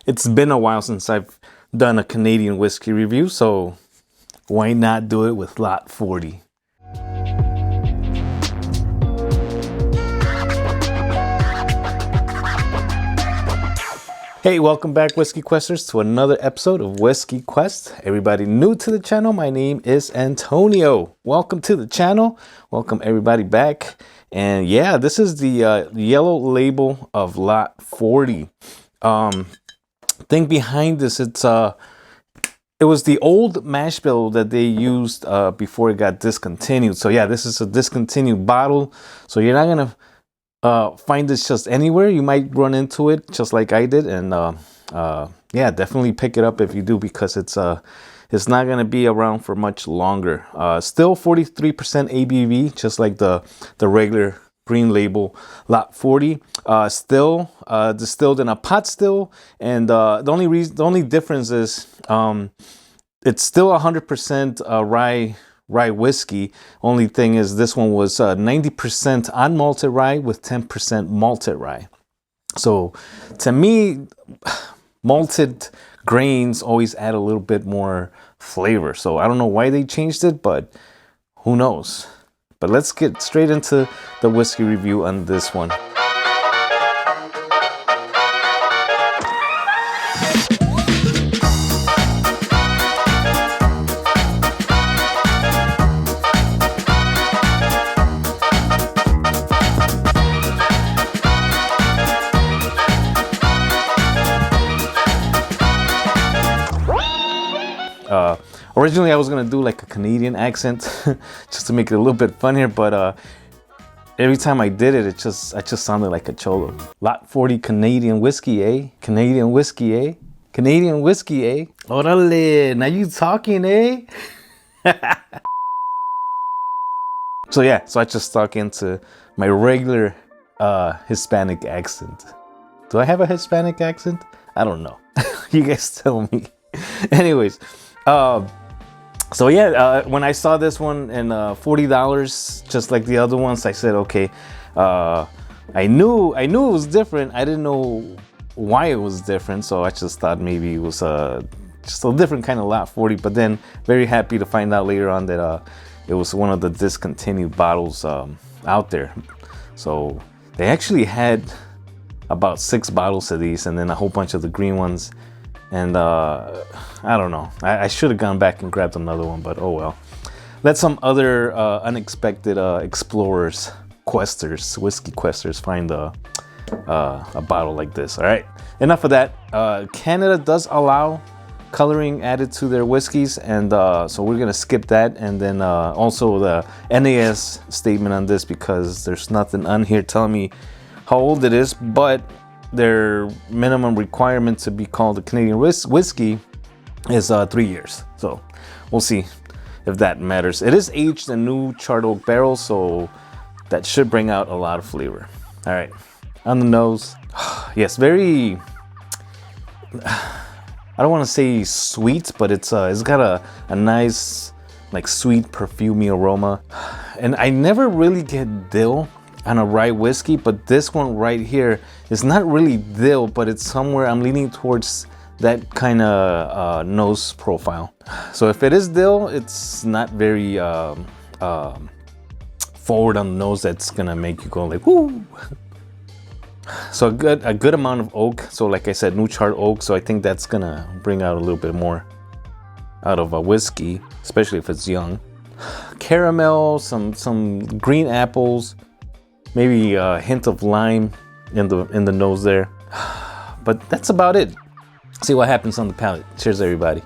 It's been a while since I've done a Canadian whiskey review, so why not do it with Lot 40? Hey, welcome back, Whiskey Questers, to another episode of Whiskey Quest. Everybody new to the channel, my name is Antonio. Welcome to the channel. Welcome everybody back. And yeah, this is the yellow label of Lot 40. Thing behind this, it was the old mash bill that they used before it got discontinued. So yeah, this is a discontinued bottle. So you're not gonna find this just anywhere. You might run into it just like I did, and yeah, definitely pick it up if you do, because it's not gonna be around for much longer. Still 43% ABV, just like the regular green label Lot 40. Still distilled in a pot still, and the only difference is it's still 100% rye whiskey. Only thing is this one was 90% unmalted rye with 10% malted rye. So to me, malted grains always add a little bit more flavor. So I don't know why they changed it, but who knows. But let's get straight into the whiskey review on this one. Originally I was gonna do like a Canadian accent just to make it a little bit funnier, but every time I did it, I just sounded like a cholo. Lot 40 Canadian whiskey, eh? Canadian whiskey, eh? Canadian whiskey, eh? Orale, now you talking, eh? So yeah, so I just stuck into my regular Hispanic accent. Do I have a Hispanic accent? I don't know. You guys tell me. Anyways, so yeah, when I saw this one and $40, just like the other ones, I said, okay, I knew it was different. I didn't know why it was different, so I just thought maybe it was just a different kind of Lot 40. But then very happy to find out later on that it was one of the discontinued bottles out there. So they actually had about 6 bottles of these, and then a whole bunch of the green ones. And I don't know, I should have gone back and grabbed another one, but oh well. Let some other unexpected explorers, questers, whiskey questers find a bottle like this. All right, enough of that. Canada does allow coloring added to their whiskeys, and so we're gonna skip that. And then also the NAS statement on this, because there's nothing on here telling me how old it is, but their minimum requirement to be called a Canadian whiskey is 3 years. So we'll see if that matters. It is aged in new charred oak barrels, so that should bring out a lot of flavor. All right, on the nose, yes, very, I don't want to say sweet, but it's got a nice, like, sweet perfumey aroma. And I never really get dill on a rye whiskey, but this one right here is not really dill, but it's somewhere I'm leaning towards that kind of nose profile. So if it is dill, it's not very forward on the nose that's gonna make you go like woo. So a good amount of oak. So like I said, new charred oak. So I think that's gonna bring out a little bit more out of a whiskey, especially if it's young. Caramel, some green apples. Maybe a hint of lime in the nose there, but that's about it. See what happens on the palate. Cheers, everybody.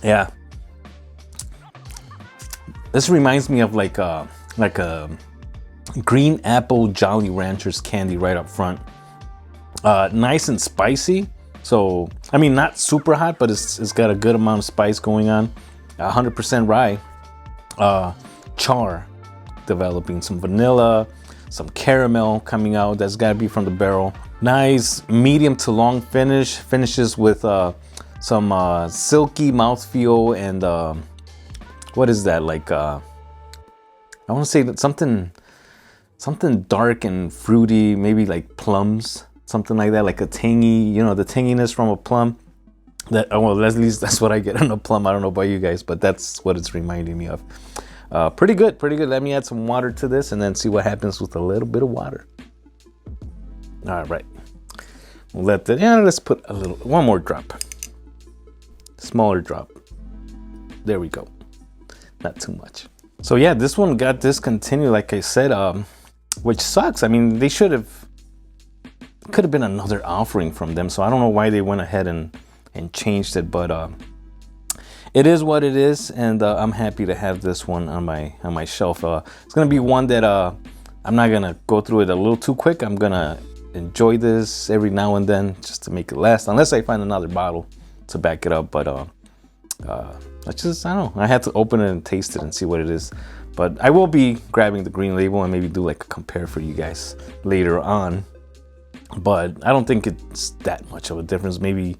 Yeah, this reminds me of like a green apple Jolly Ranchers candy right up front. Nice and spicy. So I mean, not super hot, but it's got a good amount of spice going on. 100% rye, char developing, some vanilla, some caramel coming out. That's got to be from the barrel. Nice medium to long finishes with some silky mouthfeel, and what is that, like I want to say that something something dark and fruity, maybe like plums, something like that, like a tangy, you know, the tanginess from a plum. That, well, at least that's what I get on a plum. I don't know about you guys, but that's what it's reminding me of. Pretty good, pretty good. Let me add some water to this and then see what happens with a little bit of water. All right, we'll let that, yeah, let's put one more drop, smaller drop. There we go, not too much. So yeah, this one got discontinued, like I said, which sucks. I mean, they could have been another offering from them, so I don't know why they went ahead and changed it, but it is what it is, and I'm happy to have this one on my shelf. It's gonna be one that I'm not gonna go through it a little too quick. I'm gonna enjoy this every now and then just to make it last, unless I find another bottle to back it up. But I don't know, I had to open it and taste it and see what it is. But I will be grabbing the green label and maybe do like a compare for you guys later on, but I don't think it's that much of a difference. Maybe,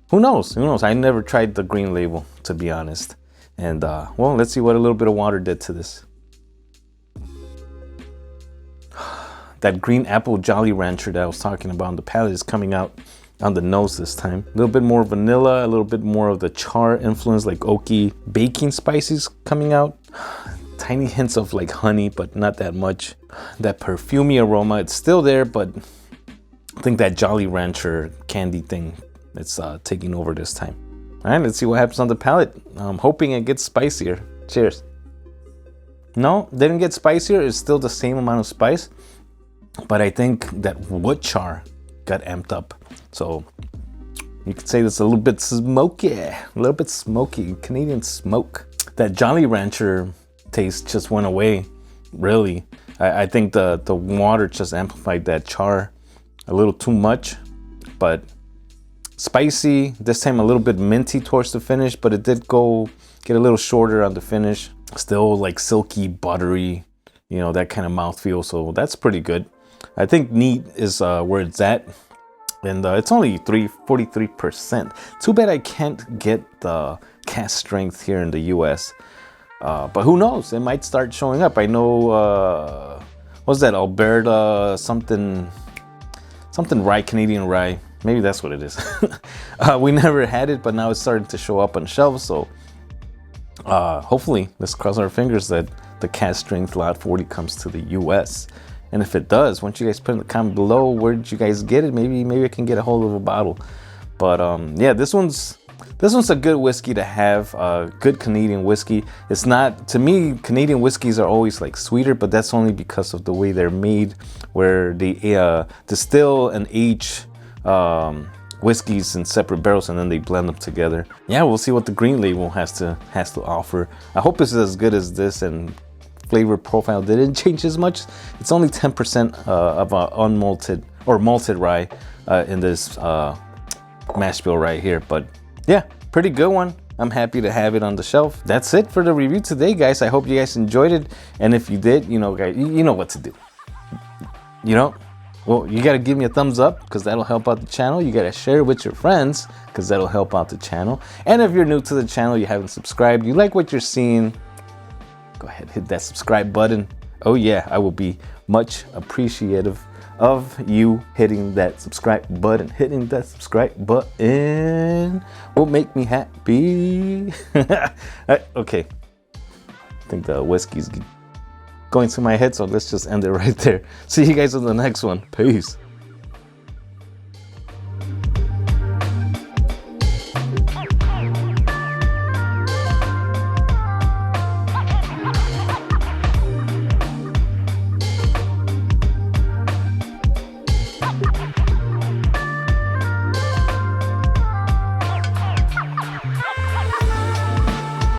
who knows? I never tried the green label, to be honest. And well, let's see what a little bit of water did to this. That green apple Jolly Rancher that I was talking about on the palate is coming out on the nose this time. A little bit more vanilla, a little bit more of the char influence, like oaky baking spices coming out. Tiny hints of like honey, but not that much. That perfumey aroma, it's still there, but I think that Jolly Rancher candy thing, it's taking over this time. All right, let's see what happens on the palate. I'm hoping it gets spicier. Cheers. No, didn't get spicier. It's still the same amount of spice, but I think that wood char got amped up. So you could say it's a little bit smoky, Canadian smoke. That Jolly Rancher taste just went away, really. I think the water just amplified that char a little too much, but spicy, this time a little bit minty towards the finish, but it did get a little shorter on the finish. Still like silky, buttery, you know, that kind of mouthfeel, so that's pretty good. I think neat is where it's at, and it's only 43%. Too bad I can't get the cask strength here in the US. But who knows, it might start showing up. I know, what's that, Alberta something rye, Canadian rye, maybe that's what it is. We never had it, but now it's starting to show up on shelves, so hopefully, let's cross our fingers that the cask strength lot 40 comes to the US. And if it does, why don't you guys put in the comment below, where did you guys get it? Maybe I can get a hold of a bottle. But yeah, this one's a good whiskey to have, good Canadian whiskey. It's not, to me, Canadian whiskeys are always like sweeter, but that's only because of the way they're made, where they distill and age whiskeys in separate barrels and then they blend them together. Yeah, we'll see what the green label has to offer. I hope it's as good as this, and flavor profile didn't change as much. It's only 10% of unmalted or malted rye in this mash bill right here, but yeah, pretty good one. I'm happy to have it on the shelf. That's it for the review today, guys. I hope you guys enjoyed it, and if you did, you know, guys, you know what to do. You know, well, you gotta give me a thumbs up because that'll help out the channel. You gotta share it with your friends because that'll help out the channel. And if you're new to the channel, you haven't subscribed, you like what you're seeing, go ahead, hit that subscribe button. Oh yeah, I will be much appreciative of you hitting that subscribe button. Hitting that subscribe button will make me happy. Okay, I think the whiskey's going to my head, so let's just end it right there. See you guys on the next one. Peace.